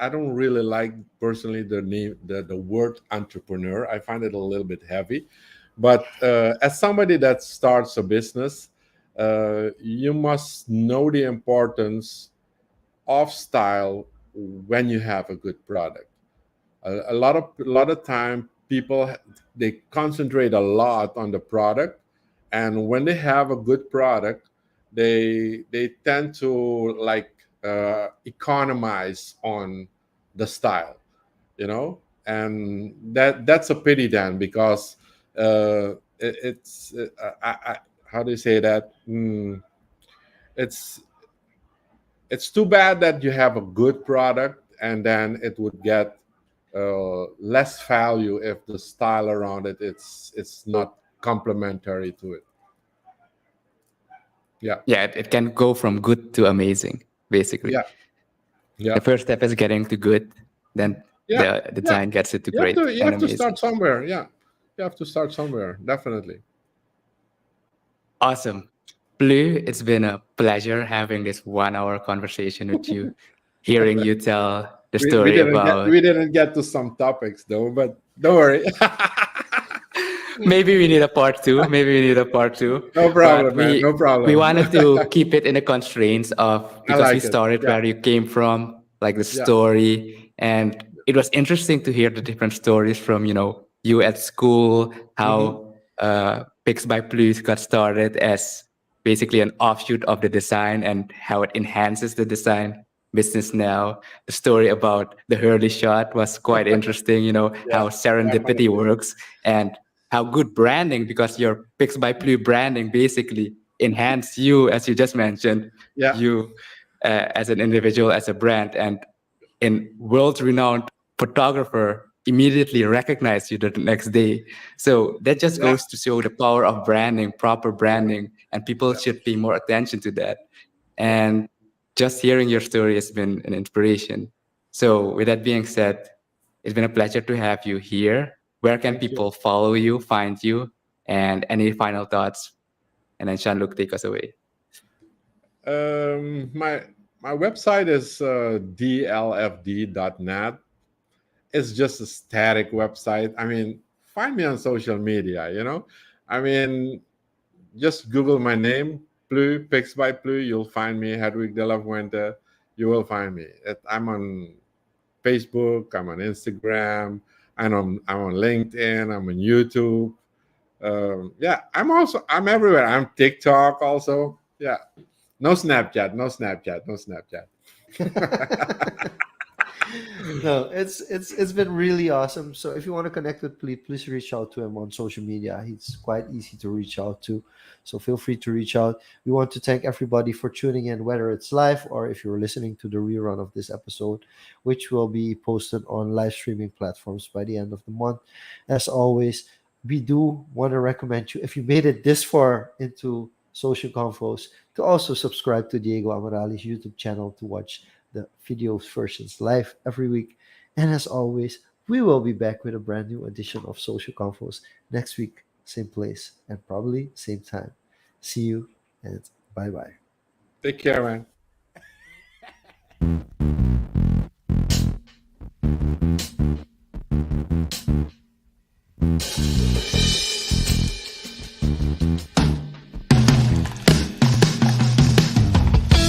don't really like personally the name, the word entrepreneur. I find it a little bit heavy. But as somebody that starts a business, you must know the importance of style when you have a good product. A lot of time people they concentrate a lot on the product, and when they have a good product, they tend to like economize on the style, and that's a pity then, because it's how do you say that? It's it's too bad that you have a good product and then it would get less value if the style around it's not complementary to it. Yeah, Yeah, it can go from good to amazing, basically. yeah, yeah, The first step is getting to good, then yeah, the yeah. design gets it to You have great to you and have to amazing. start somewhere. Yeah, you have to start somewhere. Definitely. Awesome. Blue, it's been a pleasure having this 1 hour conversation with you, hearing you tell the We story didn't get about. we didn't get to some topics though, but don't worry. Maybe we need a part two. Maybe we need a part two. No But problem, man. No we problem. wanted to keep it in the constraints of, I because we like it. started Yeah, where you came from, like the yeah. story, and it was interesting to hear the different stories from you at school, Hmm. how Pix by Plus got started as basically an offshoot of the design, and how it enhances the design business now. The story about the Hurley shot was quite interesting, Yeah, how serendipity definitely. works, and how good branding, because your Pix by Plu branding basically enhance you, as you just mentioned, Yeah, you as an individual, as a brand, and in world-renowned photographer immediately recognize you the next day. So that just yeah, goes to show the power of branding, proper yeah, branding, and people yeah. should pay more attention to that. Yeah. And just hearing your story has been an inspiration. So with that being said, it's been a pleasure to have you here. Where can Thank you. people follow you, find you, and any final thoughts? And then Jean-Luc, take us away. My website is dlfd.net. It's just a static website. I mean, find me on social media. I mean, just Google my name, Plu, Pix by Plu. You'll find me, Hedwig de la Fuente. You will find me. I'm on Facebook. I'm on Instagram. I'm on LinkedIn. I'm on YouTube. Yeah, I'm everywhere. I'm TikTok also. Yeah, no Snapchat, no Snapchat, no Snapchat. No, it's been really awesome. So if you want to connect with Ple, please reach out to him on social media. He's quite easy to reach out to. So feel free to reach out. We want to thank everybody for tuning in, whether it's live or if you're listening to the rerun of this episode, which will be posted on live streaming platforms by the end of the month. As always, we do want to recommend you, if you made it this far into Social Confoes, to also subscribe to Diego Amarali's YouTube channel to watch the video versions live every week. And as always, we will be back with a brand new edition of Social Confoes next week, same place, and probably same time. See you and bye bye. Take care, man.